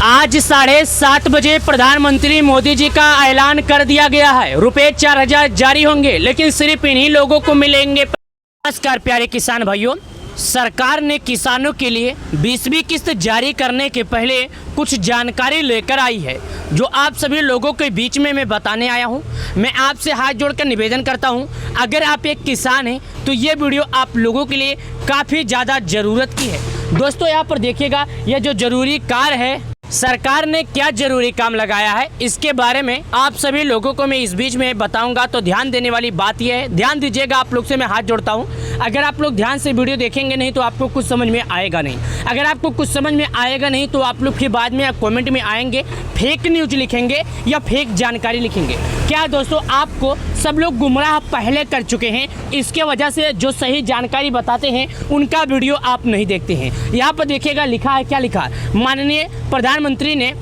आज 7:30 बजे प्रधानमंत्री मोदी जी का ऐलान कर दिया गया है। रुपए 4,000 जारी होंगे, लेकिन सिर्फ इन्हीं लोगों को मिलेंगे। नमस्कार प्यारे किसान भाइयों, सरकार ने किसानों के लिए 20वीं किस्त जारी करने के पहले कुछ जानकारी लेकर आई है, जो आप सभी लोगों के बीच में मैं बताने आया हूं। मैं आपसे हाथ जोड़कर निवेदन करता हूं, अगर आप एक किसान हैं तो ये वीडियो आप लोगों के लिए काफ़ी ज़्यादा ज़रूरत की है। दोस्तों यहाँ पर देखिएगा, यह जो ज़रूरी कार्य है, सरकार ने क्या जरूरी काम लगाया है, इसके बारे में आप सभी लोगों को मैं इस बीच में बताऊंगा। तो ध्यान देने वाली बात यह है, ध्यान दीजिएगा, आप लोग से मैं हाथ जोड़ता हूं। अगर आप लोग ध्यान से वीडियो देखेंगे नहीं तो आपको कुछ समझ में आएगा नहीं। अगर आपको कुछ समझ में आएगा नहीं तो आप लोग फिर बाद में कमेंट में आएंगे, फेक न्यूज लिखेंगे या फेक जानकारी लिखेंगे। क्या दोस्तों, आपको सब लोग गुमराह पहले कर चुके हैं, इसके वजह से जो सही जानकारी बताते हैं उनका वीडियो आप नहीं देखते हैं। यहाँ पर देखिएगा, लिखा है, क्या लिखा है, माननीय प्रधानमंत्री ने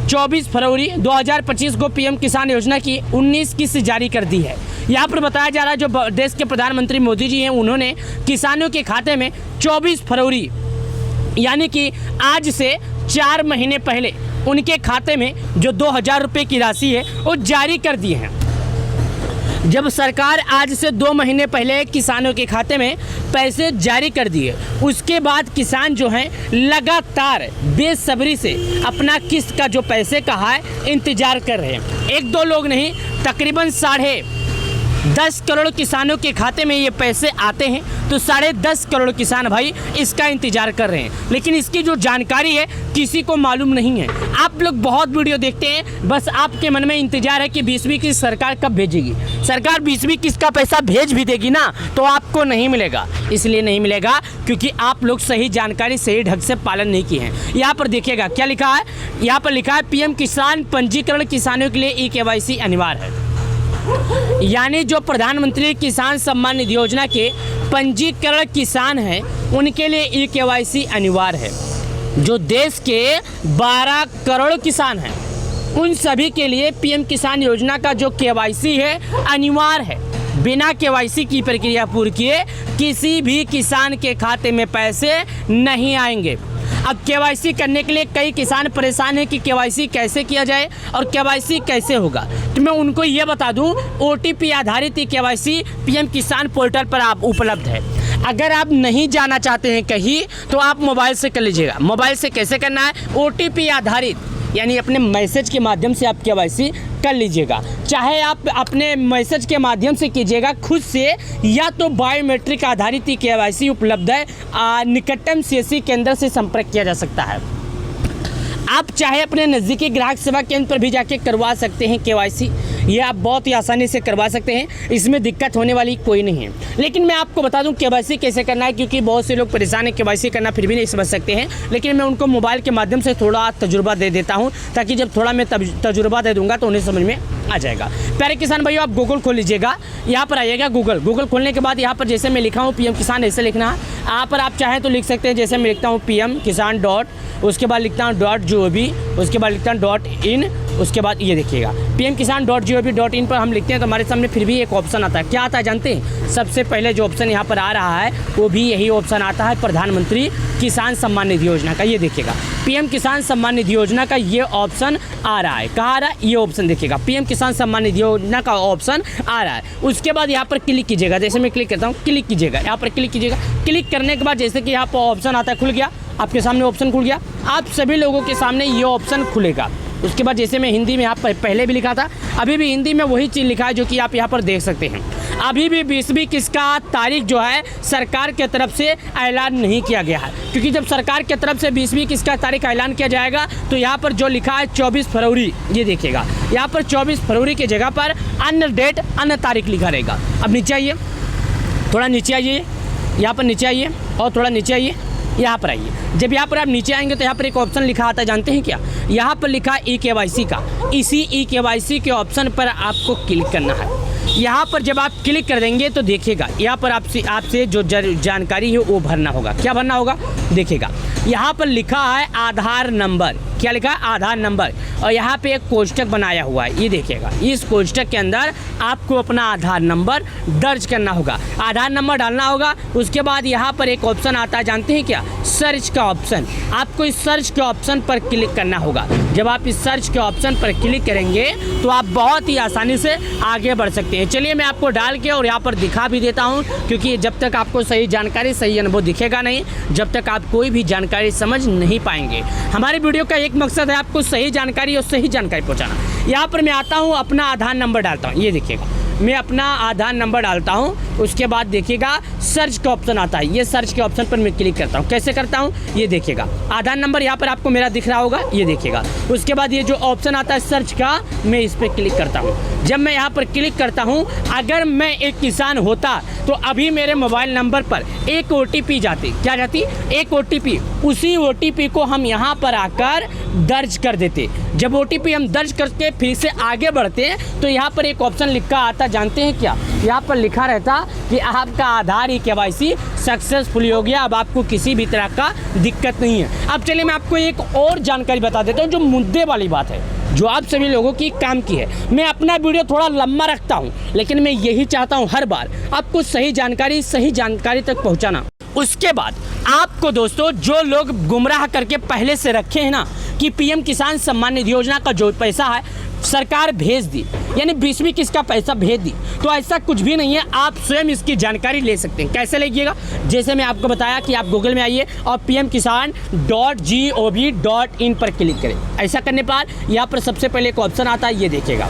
24 फरवरी 2025 को पीएम किसान योजना की 19 किस्त जारी कर दी है। यहाँ पर बताया जा रहा है, जो देश के प्रधानमंत्री मोदी जी हैं, उन्होंने किसानों के खाते में 24 फरवरी यानी कि आज से 4 महीने पहले उनके खाते में जो 2,000 रुपये की राशि है वो जारी कर दी है। जब सरकार आज से 2 महीने पहले किसानों के खाते में पैसे जारी कर दिए, उसके बाद किसान जो हैं लगातार बेसब्री से अपना किस्त का जो पैसे का है इंतजार कर रहे हैं। 1-2 लोग नहीं, तकरीबन 10.5 करोड़ किसानों के खाते में ये पैसे आते हैं, तो 10.5 करोड़ किसान भाई इसका इंतजार कर रहे हैं। लेकिन इसकी जो जानकारी है किसी को मालूम नहीं है। आप लोग बहुत वीडियो देखते हैं, बस आपके मन में इंतजार है कि 20वीं किस्त सरकार कब भेजेगी। सरकार 20वीं किस्त का पैसा भेज भी देगी ना, तो आपको नहीं मिलेगा। इसलिए नहीं मिलेगा क्योंकि आप लोग सही जानकारी सही ढंग से पालन नहीं किए हैं। यहाँ पर देखिएगा क्या लिखा है, यहाँ पर लिखा है पीएम किसान पंजीकरण किसानों के लिए ई-KYC अनिवार्य है। यानी जो प्रधानमंत्री किसान सम्मान निधि योजना के पंजीकरण किसान हैं उनके लिए ई-KYC अनिवार्य है। जो देश के 12 करोड़ किसान हैं उन सभी के लिए पीएम किसान योजना का जो KYC है अनिवार्य है। बिना KYC की प्रक्रिया पूरी किए किसी भी किसान के खाते में पैसे नहीं आएंगे। अब KYC करने के लिए कई किसान परेशान हैं कि KYC कैसे किया जाए और KYC कैसे होगा। तो मैं उनको ये बता दूं, OTP आधारित KYC पीएम किसान पोर्टल पर आप उपलब्ध है। अगर आप नहीं जाना चाहते हैं कहीं तो आप मोबाइल से कर लीजिएगा। मोबाइल से कैसे करना है, OTP आधारित यानी अपने मैसेज के माध्यम से आप KYC कर लीजिएगा। चाहे आप अपने मैसेज के माध्यम से कीजिएगा खुद से, या तो बायोमेट्रिक आधारित KYC उपलब्ध है। निकटतम CSC केंद्र से संपर्क किया जा सकता है। आप चाहे अपने नज़दीकी ग्राहक सेवा केंद्र पर भी जाके करवा सकते हैं KYC। ये आप बहुत ही आसानी से करवा सकते हैं, इसमें दिक्कत होने वाली कोई नहीं है। लेकिन मैं आपको बता दूं KYC कैसे करना है, क्योंकि बहुत से लोग परेशान हैं, KYC करना फिर भी नहीं समझ सकते हैं। लेकिन मैं उनको मोबाइल के माध्यम से थोड़ा तजुर्बा दे देता हूं, ताकि जब थोड़ा मैं तजुर्बा दे दूंगा तो उन्हें समझ में आ जाएगा। प्यारे किसान भाइयों, आप गूगल खोल लीजिएगा, यहाँ पर आइएगा गूगल खोलने के बाद यहाँ पर जैसे मैं लिखा हूँ पीएम किसान, ऐसे लिखना है। यहाँ पर आप चाहें तो लिख सकते हैं, जैसे मैं लिखता हूँ PM किसान उसके बाद लिखता हूँ .gov, उसके बाद लिखता हूँ .in, उसके बाद ये देखिएगा PM किसान .gov.in पर हम लिखते हैं तो हमारे सामने फिर भी एक ऑप्शन आता है। क्या आता है जानते हैं? सबसे पहले जो ऑप्शन यहाँ पर आ रहा है वो भी यही ऑप्शन आता है, प्रधानमंत्री किसान सम्मान निधि योजना का। ये देखिएगा पीएम किसान सम्मान निधि योजना का ये ऑप्शन आ रहा है। कहाँ आ रहा है? ये ऑप्शन देखिएगा, पीएम किसान सम्मान निधि योजना का ऑप्शन आ रहा है। उसके बाद यहाँ पर क्लिक कीजिएगा, जैसे मैं क्लिक करता हूँ, क्लिक कीजिएगा, यहाँ पर क्लिक कीजिएगा। क्लिक करने के बाद जैसे कि यहाँ पर ऑप्शन आता है, खुल गया, आपके सामने ऑप्शन खुल गया। आप सभी लोगों के सामने ये ऑप्शन खुलेगा। उसके बाद जैसे मैं हिंदी में यहाँ पर पहले भी लिखा था, अभी भी हिंदी में वही चीज़ लिखा है जो कि आप यहाँ पर देख सकते हैं। अभी भी 20वीं किस्त का तारीख जो है सरकार के तरफ से ऐलान नहीं किया गया है, क्योंकि जब सरकार के तरफ से 20वीं किस्त का तारीख ऐलान किया जाएगा तो यहाँ पर जो लिखा है 24 फरवरी, ये देखिएगा यहाँ पर 24 फरवरी की जगह पर अन्य डेट, अन्य तारीख लिखा रहेगा। अब नीचे आइए, थोड़ा नीचे आइए, यहाँ पर नीचे आइए और थोड़ा नीचे आइए, यहाँ पर आइए। जब यहाँ पर आप नीचे आएंगे तो यहाँ पर एक ऑप्शन लिखा आता है, जानते हैं क्या? यहाँ पर लिखा ई-KYC का। इसी ई-KYC के ऑप्शन पर आपको क्लिक करना है। यहाँ पर जब आप क्लिक कर देंगे तो देखिएगा यहाँ पर आपसे जो जानकारी है वो भरना होगा। क्या भरना होगा? देखिएगा यहाँ पर लिखा है आधार नंबर। क्या लिखा है, आधार नंबर, और यहाँ पे एक कोष्टक बनाया हुआ है, ये देखिएगा। इस कोष्टक के अंदर आपको अपना आधार नंबर दर्ज करना होगा, आधार नंबर डालना होगा। उसके बाद यहाँ पर एक ऑप्शन आता है, जानते हैं क्या, सर्च का ऑप्शन। आपको इस सर्च के ऑप्शन पर क्लिक करना होगा। जब आप इस सर्च के ऑप्शन पर क्लिक करेंगे तो आप बहुत ही आसानी से आगे बढ़ सकते हैं। चलिए मैं आपको डाल के और यहाँ पर दिखा भी देता हूँ, क्योंकि जब तक आपको सही जानकारी, सही अनुभव दिखेगा नहीं, जब तक आप कोई भी जानकारी समझ नहीं पाएंगे। हमारे वीडियो का एक मकसद है आपको सही जानकारी और सही जानकारी पहुँचाना। यहाँ पर मैं आता हूँ, अपना आधार नंबर डालता हूँ, ये देखिएगा, मैं अपना आधार नंबर डालता हूँ। उसके बाद देखिएगा सर्च का ऑप्शन आता है, ये सर्च के ऑप्शन पर मैं क्लिक करता हूँ। कैसे करता हूँ, ये देखिएगा, आधार नंबर यहाँ पर आपको मेरा दिख रहा होगा, ये देखिएगा। उसके बाद ये जो ऑप्शन आता है सर्च का, मैं इस पर क्लिक करता हूँ। जब मैं यहाँ पर क्लिक करता हूँ, अगर मैं एक किसान होता तो अभी मेरे मोबाइल नंबर पर एक OTP जाती, क्या जाती, एक OTP। उसी OTP को हम यहाँ पर आकर दर्ज कर देते। जब OTP हम दर्ज करके फिर से आगे बढ़ते हैं तो यहाँ पर एक ऑप्शन लिखा आता, जानते हैं क्या, यहाँ पर लिखा रहता कि आपका आधार KYC सक्सेसफुल हो गया, अब आपको किसी भी तरह का दिक्कत नहीं है। अब चलिए मैं आपको एक और जानकारी बता देता हूँ जो मुद्दे वाली बात है, जो आप सभी लोगों की काम की है। मैं अपना वीडियो थोड़ा लंबा रखता हूँ, लेकिन मैं यही चाहता हूँ हर बार आपको सही जानकारी तक पहुँचाना। उसके बाद आपको दोस्तों, जो लोग गुमराह करके पहले से रखे हैं ना कि PM किसान सम्मान निधि योजना का जो पैसा है सरकार भेज दी, यानी 20वीं किस्त का पैसा भेज दी, तो ऐसा कुछ भी नहीं है। आप स्वयं इसकी जानकारी ले सकते हैं। कैसे लीजिएगा, जैसे मैं आपको बताया कि आप गूगल में आइए और pmkisan.gov.in पर क्लिक करें। ऐसा करने पर यहाँ पर सबसे पहले एक ऑप्शन आता है, ये देखिएगा,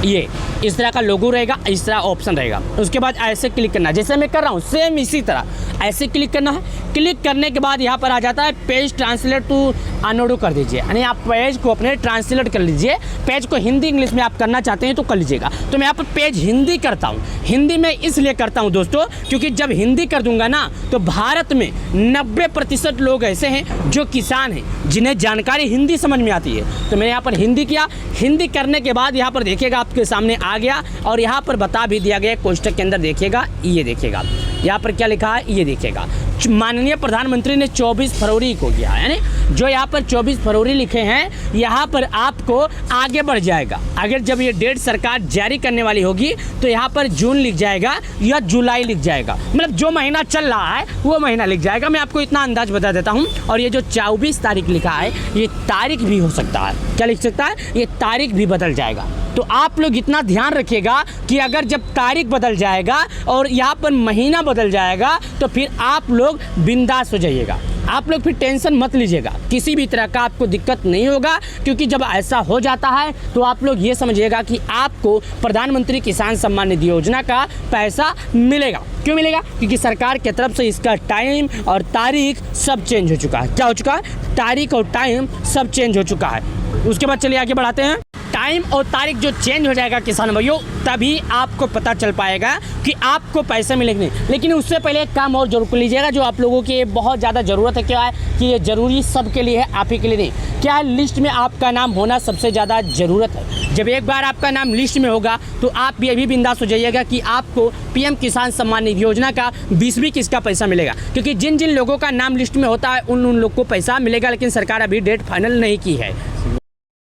ये इस तरह का लोगो रहेगा, इस तरह ऑप्शन रहेगा। उसके बाद ऐसे क्लिक करना, जैसे मैं कर रहा हूँ सेम इसी तरह ऐसे क्लिक करना है। क्लिक करने के बाद यहाँ पर आ जाता है पेज ट्रांसलेट टू अनोडो कर दीजिए, यानी आप पेज को अपने ट्रांसलेट कर लीजिए। पेज को हिंदी इंग्लिश में आप करना चाहते हैं तो कर लीजिएगा। तो मैं यहाँ पर पेज हिंदी करता हूँ। हिंदी में इसलिए करता हूँ दोस्तों, क्योंकि जब हिंदी कर दूंगा ना तो भारत में 90% लोग ऐसे हैं जो किसान हैं जिन्हें जानकारी हिंदी समझ में आती है। तो मैंने यहाँ पर हिंदी किया। हिंदी करने के बाद यहाँ पर देखिएगा आपके सामने आ गया और यहाँ पर बता भी दिया गया कोष्टक के अंदर, देखिएगा, ये देखिएगा यहाँ पर क्या लिखा है, ये देखिएगा, माननीय प्रधानमंत्री ने 24 फरवरी को किया, यानी जो यहाँ पर 24 फरवरी लिखे हैं, यहाँ पर आपको आगे बढ़ जाएगा। अगर जब ये डेट सरकार जारी करने वाली होगी तो यहाँ पर जून लिख जाएगा या जुलाई लिख जाएगा, मतलब जो महीना चल रहा है वो महीना लिख जाएगा। मैं आपको इतना अंदाज बता देता हूँ। और ये जो 24 तारीख लिखा है, ये तारीख भी हो सकता है, क्या लिख सकता है, ये तारीख भी बदल जाएगा। तो आप लोग इतना ध्यान रखिएगा कि अगर जब तारीख बदल जाएगा और यहाँ पर महीना बदल जाएगा तो फिर आप लोग बिंदास हो जाइएगा। आप लोग फिर टेंशन मत लीजिएगा, किसी भी तरह का आपको दिक्कत नहीं होगा, क्योंकि जब ऐसा हो जाता है तो आप लोग ये समझिएगा कि आपको प्रधानमंत्री किसान सम्मान निधि योजना का पैसा मिलेगा। क्यों मिलेगा, क्योंकि सरकार की तरफ से इसका टाइम और तारीख सब चेंज हो चुका है। क्या हो चुका है, तारीख और टाइम सब चेंज हो चुका है। उसके बाद चलिए आगे बढ़ाते हैं। टाइम और तारीख जो चेंज हो जाएगा किसान भाइयों, तभी आपको पता चल पाएगा कि आपको पैसे मिलेंगे। लेकिन उससे पहले एक काम और जरूर कर लीजिएगा, जो आप लोगों की बहुत ज़्यादा ज़रूरत है। क्या है कि ये ज़रूरी सबके लिए है, आप ही के लिए नहीं। क्या है, लिस्ट में आपका नाम होना सबसे ज़्यादा ज़रूरत है। जब एक बार आपका नाम लिस्ट में होगा तो आप भी अभी बिंदास हो जाइएगा कि आपको PM किसान सम्मान निधि योजना का 20वीं किस्त का पैसा मिलेगा। क्योंकि जिन जिन लोगों का नाम लिस्ट में होता है उन लोग को पैसा मिलेगा, लेकिन सरकार अभी डेट फाइनल नहीं की है।